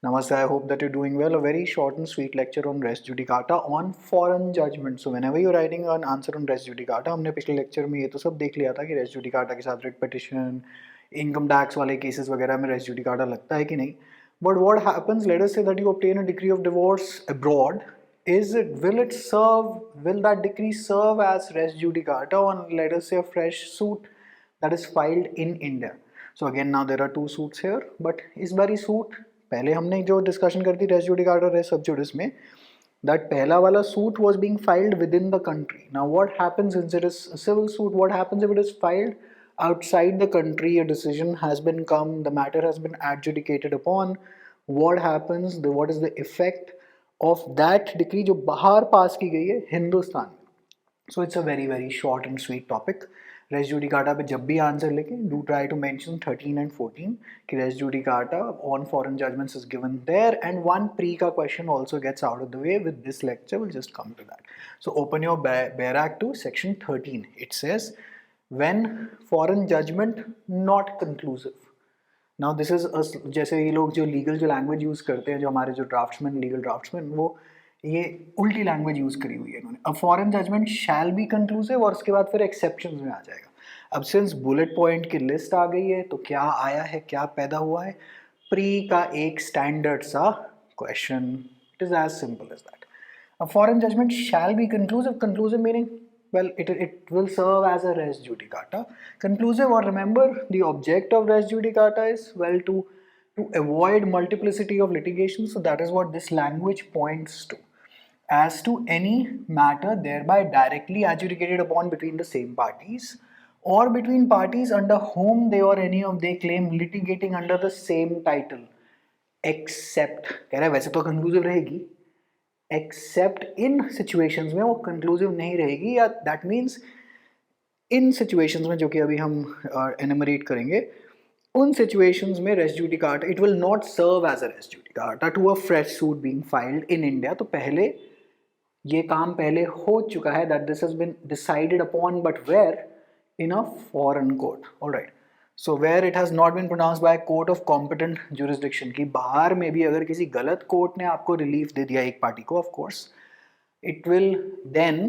Namaste, I hope that you're doing well. A very short and sweet lecture on res judicata on foreign judgment. So whenever you're writing an answer on res judicata, हमने पिछले lecture में ये तो सब देख लिया था कि res judicata के साथ writ petition, income tax वाले cases वगैरह में res judicata लगता है कि नहीं. But what happens, let us say that you obtain a decree of divorce abroad, will that decree serve as res judicata on, let us say, a fresh suit that is filed in India? So again, now there are two suits here, but इस बारी suit पहले हमने जो discussion कर दी race judicata race सब जुडिस में, that पहला वाला suit was being filed within the country. Now what happens since it is a civil suit? What happens if it is filed outside the country? A decision has been come, the matter has been adjudicated upon. What happens? What is the effect of that decree जो बाहर पास की गई है हिंदुस्तान में? So it's a very very short and sweet topic. Res judicata पे जब भी answer लेके do try to mention 13 and 14 कि res judicata on foreign judgments is given there and one pre का question also gets out of the way with this lecture. Will just come to that. So open your bare act to section 13. It says when foreign judgment not conclusive. Now this is जैसे ये लोग जो legal जो language use करते हैं, जो हमारे जो ड्राफ्ट्समैन लीगल ड्राफ्ट्समैन, वो ये उल्टी लैंग्वेज यूज करी हुई है इन्होंने. अब foreign judgment shall be conclusive और उसके बाद फिर एक्सेप्शंस में आ जाएगा. अब सिंस बुलेट पॉइंट की लिस्ट आ गई है तो क्या आया है, क्या पैदा हुआ है? प्री का एक स्टैंडर्ड सा question. It is as simple as that. A foreign judgment shall be conclusive. Conclusive meaning, well, it will serve as a res judicata. Conclusive, or remember, the object of res judicata is, well, to avoid multiplicity of litigation. So that is what this language points to. As to any matter thereby directly adjudicated upon between the same parties, or between parties under whom they or any of they claim litigating under the same title, except, कह रहा है वैसे तो conclusive रहेगी, accept इन situations में वो conclusive नहीं रहेगी. या दैट मीन्स इन सिचुएशंस में जो कि अभी हम एनिमरेट करेंगे, उन सिचुएशंस में res judicata it will not serve as a res judicata to a fresh suit being filed in India. तो पहले ये काम पहले हो चुका है, that this has been decided upon, but where? In a foreign court. Alright. So where it has not been pronounced by court of competent jurisdiction. की बाहर में भी अगर किसी गलत कोर्ट ने आपको रिलीफ दे दिया एक पार्टी को, of course it will then,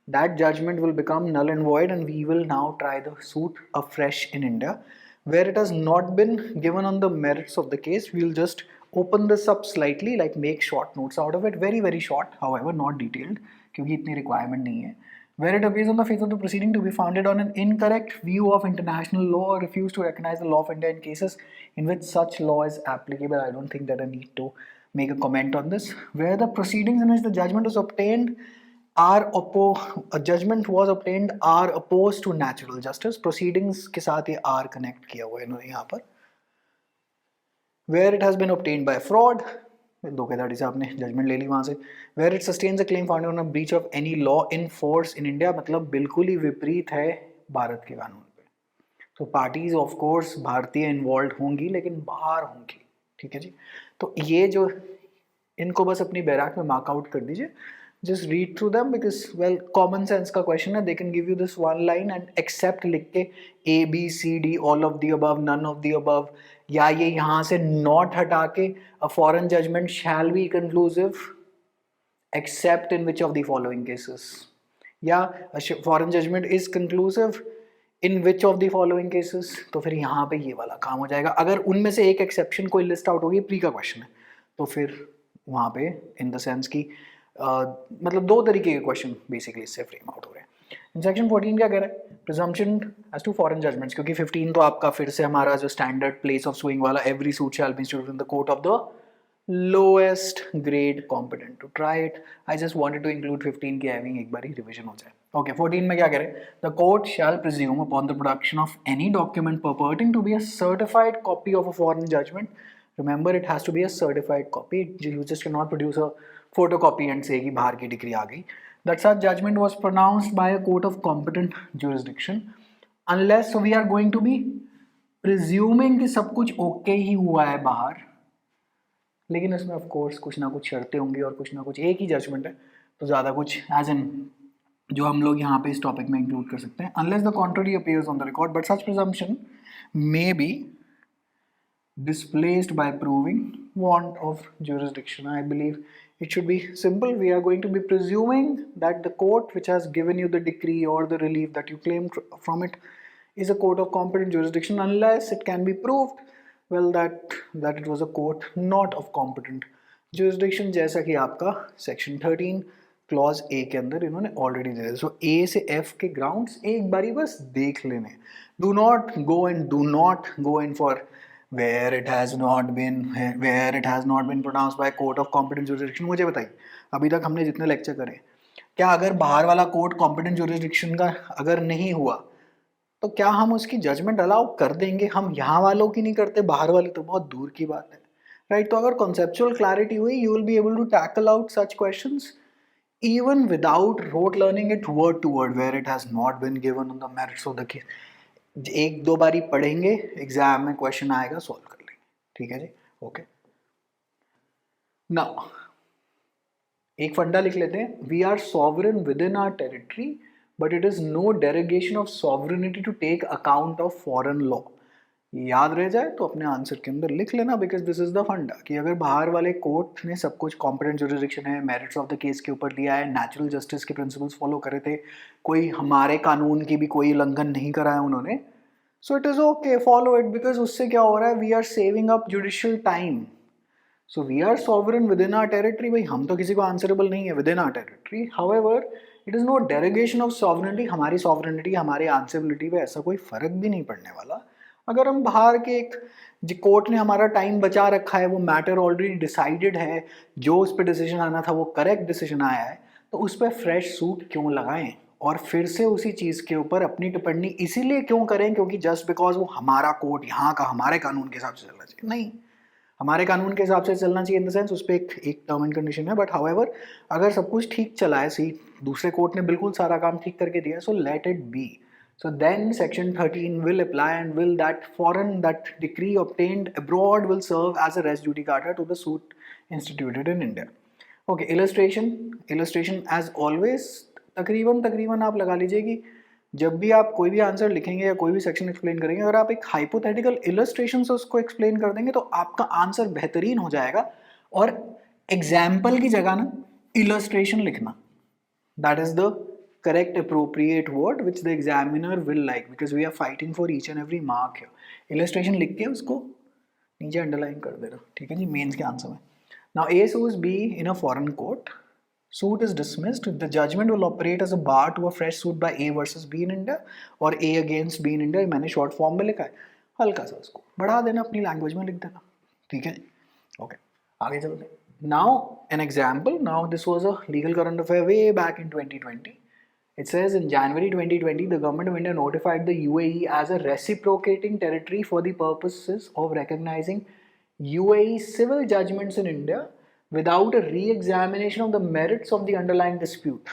that judgment will become null and void and we will now try the suit afresh in India. Where it has not been given on the merits of the case, we will just open this up slightly, like make short notes out of it, very very short, however not detailed क्योंकि इतनी requirement नहीं है. Where it appears on the face of the proceeding to be founded on an incorrect view of international law or refuse to recognize the law of India in cases in which such law is applicable. I don't think that I need to make a comment on this. Where the proceedings in which the judgment was obtained a judgment was obtained are opposed to natural justice. Proceedings के साथ ये R connect किया हुआ है इन्होंने यहाँ पर. Where it has been obtained by fraud, धोखेधड़ी से आपने जजमेंट ले ली वहाँ से. Where it sustains a claim founded on a breach of any law in force in India, मतलब बिल्कुल ही विपरीत है भारत के कानून पे. तो पार्टीज ऑफ कोर्स भारतीय इन्वॉल्व होंगी लेकिन बाहर होंगी. ठीक है जी. तो ये जो इनको बस अपनी बैराक में मार्क आउट कर दीजिए. Just read through them because well common sense का क्वेश्चन है. They can give you this one line and except लिख के A B C D all of the above, none of the above, या ये यहाँ से नॉट हटा के a foreign judgment shall be conclusive except in which of the following cases, या foreign judgment is conclusive in which of the following cases. तो फिर यहाँ पे ये वाला काम हो जाएगा. अगर उनमें से एक एक्सेप्शन कोई लिस्ट आउट होगी, प्री का क्वेश्चन है, तो फिर वहाँ पे इन द सेंस की मतलब दो तरीके के क्वेश्चन बेसिकली इससे फ्रेम आउट हो रहे हैं. सेक्शन 14 क्या कह रहा है? Presumption as to foreign judgments. क्योंकि 15 तो आपका फिर से हमारा जो स्टैंडर्ड प्लेस ऑफ सुइंग वाला, every suit shall be instituted in the court of the lowest grade competent to try it. I just wanted to include 15 की having एक बारी रिविजन हो जाए. Okay, 14 में क्या करें? The court shall presume upon the production of any document purporting to be a certified copy of a foreign judgment. Remember, it has to be a certified copy. You just cannot produce a photocopy and say कि बाहर की degree आ गई. That such judgment was pronounced by a court of competent jurisdiction, unless so we are going to be presuming कि सब कुछ okay ही हुआ है बाहर, लेकिन इसमें ऑफ कोर्स कुछ ना कुछ शर्तें होंगी और कुछ ना कुछ. एक ही जजमेंट है तो ज़्यादा कुछ एज एन जो हम लोग यहाँ पे इस टॉपिक में इंक्लूड कर सकते हैं. Unless the contrary appears on the record, but such presumption may be displaced by proving want of jurisdiction. I believe it should be simple. We are going to be presuming that the court which has given you the decree or the relief that you claim from it is a court of competent jurisdiction, unless it can be proved well that it was a court not of competent jurisdiction, जैसा कि आपका section 13 clause A के अंदर इन्होंने already दे दिया. सो ए से F के grounds एक बारी बस देख लेने. Do not go in for where it has not been pronounced by court of competent jurisdiction. मुझे बताइए, अभी तक हमने जितने लेक्चर करे, क्या अगर बाहर वाला कोर्ट कॉम्पिटेंट जुरिस्डिक्शन का अगर नहीं हुआ तो क्या हम उसकी जजमेंट अलाउ कर देंगे? हम यहाँ वालों की नहीं करते, बाहर वाले तो बहुत दूर की बात है, राइट? तो अगर कॉन्सेप्चुअल क्लैरिटी हुई, you will be able to tackle out such questions even without rote learning it word to word where it has not been given on the merits of the case. एक दो बारी पढ़ेंगे, exam में question आएगा, solve कर लेंगे. ठीक है जी, ओके. नाउ एक फंडा लिख लेते हैं. We are sovereign within our territory but it is no derogation of sovereignty to take account of foreign law. याद रह जाए तो अपने आंसर के अंदर लिख लेना, बिकॉज दिस इज द फंडा कि अगर बाहर वाले कोर्ट ने सब कुछ कॉम्पिटेंट जुरिस्डिक्शन है, मेरिट्स ऑफ द केस के ऊपर दिया है, नेचुरल जस्टिस के प्रिंसिपल्स फॉलो करे थे, कोई हमारे कानून की भी कोई उल्लंघन नहीं करा है उन्होंने, so it is okay, follow it. Because उससे क्या हो रहा है, we are saving up judicial time. So we are sovereign within our territory. भाई हम तो किसी को आंसरेबल नहीं है within our territory. However it is no derogation of sovereignty. हमारी सॉवरेनिटी, हमारे आंसरेबिलिटी पे ऐसा कोई फर्क भी नहीं पड़ने वाला. अगर हम बाहर के एक जो कोर्ट ने हमारा टाइम बचा रखा है, वो मैटर ऑलरेडी डिसाइडेड है, जो उस पर डिसीजन आना था वो करेक्ट डिसीजन आया है, तो उस पर फ्रेश सूट क्यों लगाएं और फिर से उसी चीज़ के ऊपर अपनी टिप्पणी इसीलिए क्यों करें क्योंकि जस्ट बिकॉज वो हमारा कोर्ट यहाँ का हमारे कानून के हिसाब से चलना चाहिए? नहीं, हमारे कानून के हिसाब से चलना चाहिए इन द सेंस उस पर एक टर्म एंड कंडीशन है. बट हाउएवर अगर सब कुछ ठीक चला है, सही दूसरे कोर्ट ने बिल्कुल सारा काम ठीक करके दिया, so let it be. So then section 13 will apply and will that decree obtained abroad will serve as a res judicata to the suit instituted in India. Okay, illustration as always तकरीबन आप लगा लीजिए कि जब भी आप कोई भी आंसर लिखेंगे या कोई भी सेक्शन एक्सप्लेन करेंगे, अगर आप एक हाइपोथेटिकल इलस्ट्रेशन से उसको एक्सप्लेन कर देंगे तो आपका आंसर बेहतरीन हो जाएगा. और एग्जाम्पल की जगह ना इलस्ट्रेशन लिखना, that is the correct appropriate word which the examiner will like, because we are fighting for each and every mark here. illustration लिख के उसको नीचे अंडरलाइन कर देना. ठीक है जी, मेंस के आंसर में. now A sues B in a foreign court. suit is dismissed. the judgment will operate as a bar to a fresh suit by A versus B in India or A against B in India. मैंने short form में लिखा है, हल्का सा उसको बढ़ा देना, अपनी लैंग्वेज में लिख देना. ठीक है, ओके, आगे चलते हैं. now an example. now this was a legal current affair way back in 2020. It says in January 2020, the government of India notified the UAE as a reciprocating territory for the purposes of recognizing UAE civil judgments in India without a re-examination of the merits of the underlying dispute.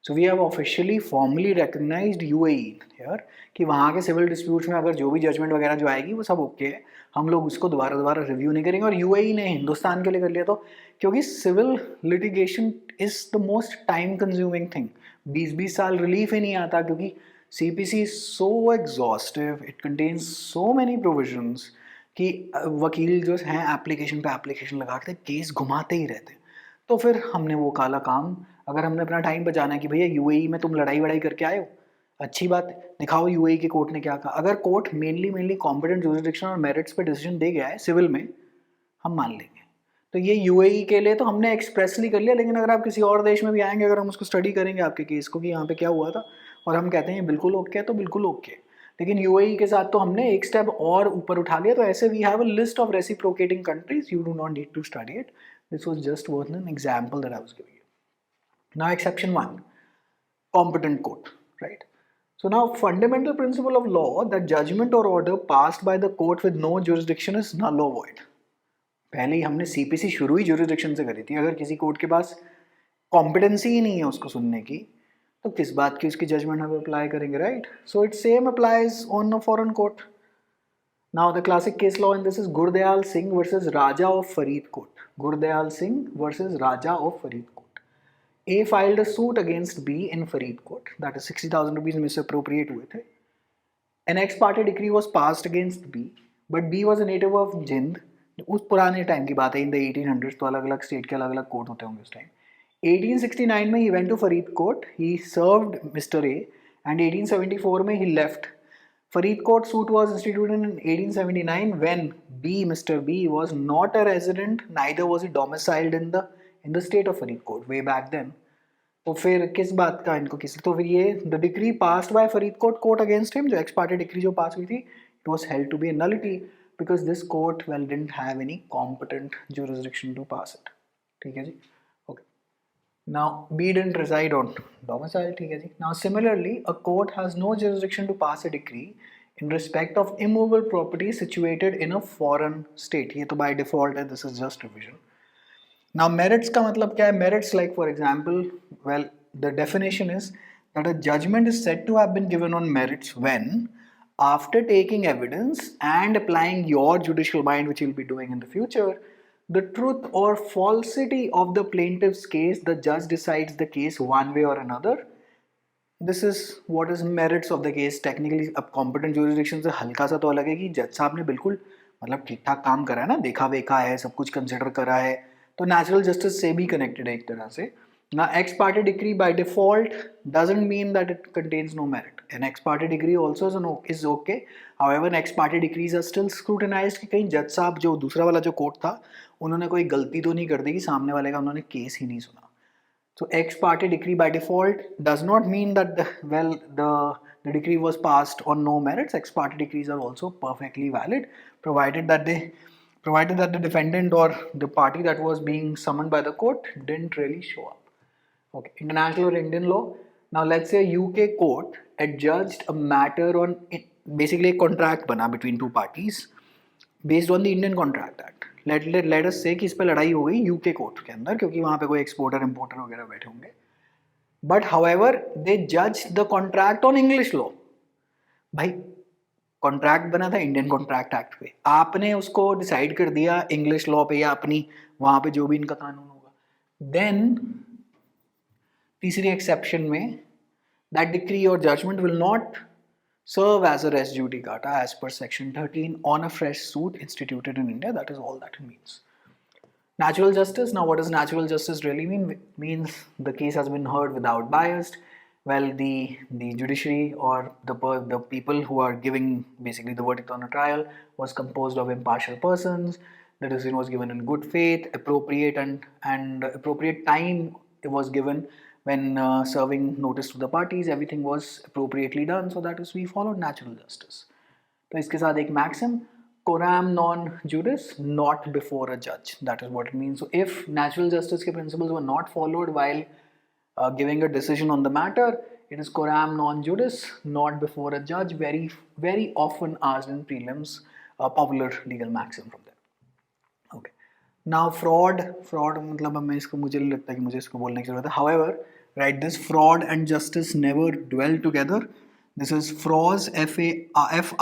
So we have officially formally recognized UAE here कि वहाँ के civil disputes में अगर जो भी judgment वगैरह जो आएगी वो सब ओके है, हम लोग उसको दोबारा रिव्यू नहीं करेंगे. और UAE ने हिंदुस्तान के लिए कर लिया तो, क्योंकि civil litigation is the most time consuming thing. 20-20 साल रिलीफ ही नहीं आता क्योंकि CPC is so exhaustive, it contains so many provisions कि वकील जो हैं एप्लीकेशन पे एप्लीकेशन लगाते केस घुमाते ही रहते. तो फिर हमने वो काला काम, अगर हमने अपना टाइम बचाना है कि भैया UAE में तुम लड़ाई वड़ाई करके आए हो, अच्छी बात है, दिखाओ UAE के कोर्ट ने क्या कहा. अगर कोर्ट मेनली कॉम्पिटेंट जुरिस्डिक्शन और मेरिट्स पे डिसीजन दे गया है सिविल में, हम मान लेंगे. तो ये UAE के लिए तो हमने एक्सप्रेसली कर लिया, लेकिन अगर आप किसी और देश में भी आएंगे, अगर हम उसको स्टडी करेंगे आपके केस को कि यहाँ पे क्या हुआ था, और हम कहते हैं बिल्कुल ओके है तो बिल्कुल ओके, लेकिन UAE के साथ तो हमने एक स्टेप और ऊपर उठा लिया. तो ऐसे we have a list of reciprocating countries, you do not need to study it. This was just worth an example that I was giving. Now exception 1, competent court, right? So now fundamental principle of law that judgment or order passed by the court with no jurisdiction is null or void. पहले ही हमने CPC शुरू ही jurisdiction से करी थी. अगर किसी court के पास competency ही नहीं है उसको सुनने की, तो किस बात की उसकी जजमेंट हम अप्लाई करेंगे, right? So it same applies on a foreign court. Now the classic case law in this is Gurdayal Singh versus Raja of Faridkot. Gurdayal Singh versus Raja of Faridkot. A filed a suit against B in Faridkot, that is 60,000 rupees misappropriate हुए थे. An ex parte decree was passed against B. But B was a native of Jind, उस पुराने time की बात है, in the 1800s, तो अलग अलग स्टेट के अलग अलग कोर्ट होते होंगे उस टाइम. 1869 में he went to Faridkot, he served mister A, and 1874 में he left. Faridkot suit was instituted in 1879 when Mr. B was not a resident, neither was he domiciled in the state of Faridkot way back then. तो फिर किस बात का इनको किस, तो फिर ये the decree passed by Faridkot court against him, जो एक्स पार्टी डिक्री जो पास हुई थी, it was held to be a nullity because this court well didn't have any competent jurisdiction to pass it. ठीक है जी. Okay. Now B didn't reside on domicile. ठीक है जी. Now similarly, a court has no jurisdiction to pass a decree in respect of immovable property situated in a foreign state. ये तो by default है. This is just revision. Now merits का मतलब क्या है? Merits, like for example, well, the definition is that a judgment is said to have been given on merits when, after taking evidence and applying your judicial mind, which you'll be doing in the future, the truth or falsity of the plaintiff's case, the judge decides the case one way or another. This is what is merits of the case. Technically, अब competent jurisdiction से हल्का सा तो अलग है कि जज साहब ने बिल्कुल मतलब ठीक ठाक काम करा है ना, देखा वेखा है, सब कुछ कंसिडर करा है, तो नेचुरल जस्टिस से भी कनेक्टेड है एक तरह से. Now, ex parte decree by default doesn't mean that it contains no merit. An ex parte decree also is okay. However, ex parte decrees are still scrutinized कि कहीं जज साहब जो दूसरा वाला जो कोर्ट था, उन्होंने कोई गलती तो नहीं कर दी कि सामने वाले का उन्होंने केस ही नहीं सुना. So ex parte decree by default does not mean that the decree was passed on no merits. Ex parte decrees are also perfectly valid, provided that the defendant or the party that was being summoned by the court didn't really show up. Okay, international or Indian law. Now let's say UK court adjudged a matter on basically a contract बना between two parties based on the Indian Contract Act. Let us say कि इस पे लड़ाई हो गई UK court के अंदर, क्योंकि वहाँ पे कोई एक्सपोर्टर इम्पोर्टर वगैरह बैठे होंगे. बट हाउएवर दे जज the contract on English law. भाई कॉन्ट्रैक्ट बना था इंडियन कॉन्ट्रैक्ट एक्ट पे, आपने उसको डिसाइड कर दिया इंग्लिश लॉ पे या अपनी वहाँ पे जो भी इनका कानून होगा. देन तीसरी एक्सेप्शन में दैट डिक्री और judgment will not serve as a res judicata as per section 13 on a fresh suit instituted in India. That is all that it means. Natural justice. Now what does natural justice really mean? Means the case has been heard without bias. Well, the judiciary or the people who are giving basically the verdict on a trial was composed of impartial persons. The decision was given in good faith, appropriate and appropriate time it was given when serving notice to the parties. Everything was appropriately done, so that is we followed natural justice. तो इसके साथ एक maxim, coram non juris, not before a judge. That is what it means. So if natural justice के principles were not followed while giving a decision on the matter, it is coram non juris, not before a judge. Very very often asked in prelims, a popular legal maxim from there. Okay. Now fraud मतलब अब मैं इसको मुझे नहीं लगता कि मुझे इसको बोलने की जरूरत है. However, right, this fraud and justice never dwell together. This is FRAUS, FRAUSET,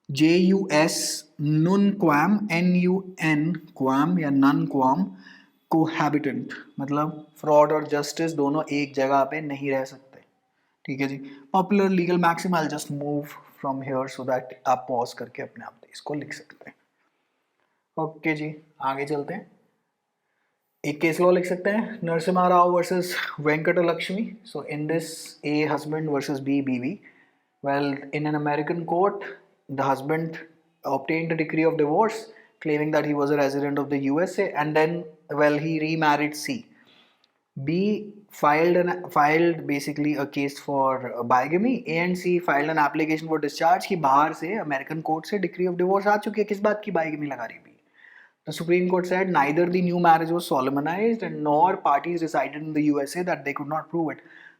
JUS, nunquam, NUNquam या nunquam, cohabitant. मतलब fraud और justice दोनों एक जगह पे नहीं रह सकते. ठीक है जी. Popular legal maxim, I'll just move from here so that आप pause करके अपने आप इसको लिख सकते हैं. ओके जी, आगे चलते हैं. एक केस लॉ लिख सकते हैं, Narasimha Rao versus Venkatalakshmi. So in this A husband versus B बीवी. Well, in an American court the husband obtained a decree of divorce claiming that he was a resident of the USA, and then well he remarried C. B filed basically a case for bigamy. A and C filed an application for discharge कि बाहर से American court से decree of divorce आ चुकी है, किस बात की bigamy लगा रही. The Supreme Court said neither the new marriage was solemnized and nor parties resided in the USA that they could not prove it.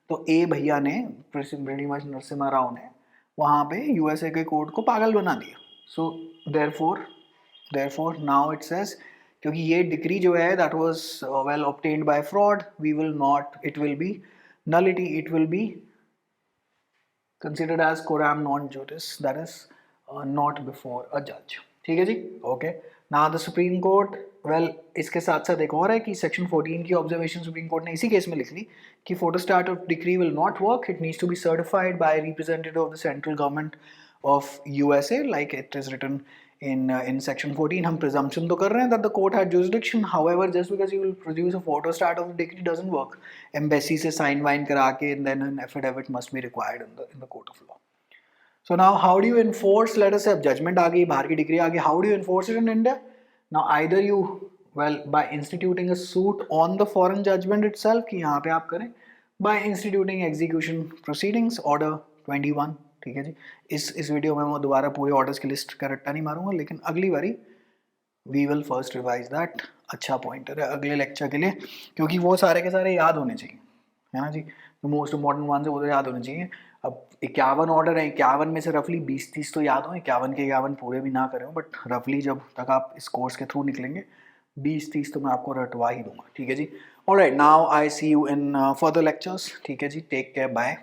तो A भैया ने pretty much नरसिम्हा राव ने वहाँ पे USA के कोर्ट को पागल बना दिया. So therefore now it says क्योंकि ये डिक्री जो है that was well obtained by fraud, it will be nullity, it will be considered as coram non juris, that is not before a judge. ठीक है जी. Okay. Now the Supreme Court, well, इसके साथ साथ एक और है कि सेक्शन 14 की ऑब्जर्वेशन सुप्रीम कोर्ट ने इसी केस में लिख ली कि photostat of decree will not work. It needs to be certified by a representative of the central government of USA, like it is written in section 14. हम presumption तो कर रहे हैं that the court had jurisdiction. However, just because you will produce a photostat of the decree doesn't work. Embassy से sign wine करा के and then an affidavit must be required in the court of law. So now how do you enforce, let us say अब judgment आ गई, बाहर की degree आ गई, how do you enforce it in India? Now either you, well, by instituting a suit on the foreign judgment itself कि यहाँ पे आप करें, by instituting execution proceedings, order 21, ठीक है जी. इस वीडियो में मैं दोबारा पूरे ऑर्डर्स की लिस्ट का रट्टा नहीं मारूंगा, लेकिन अगली बारी we will first revise that. अच्छा पॉइंटर है अगले लेक्चर के लिए, क्योंकि वो सारे के सारे याद होने चाहिए, है ना जी. जो मोस्ट इम्पॉर्टेंट वन है वो तो याद होने चाहिए. अब 51 ऑर्डर है, 51 में से रफली 20-30 तो याद हो, 51 के 51 पूरे भी ना करें, बट रफली जब तक आप इस कोर्स के थ्रू निकलेंगे 20-30 तो मैं आपको रटवा ही दूंगा, ठीक है जी. Alright, now I see you in further lectures, ठीक है जी. Take care, bye.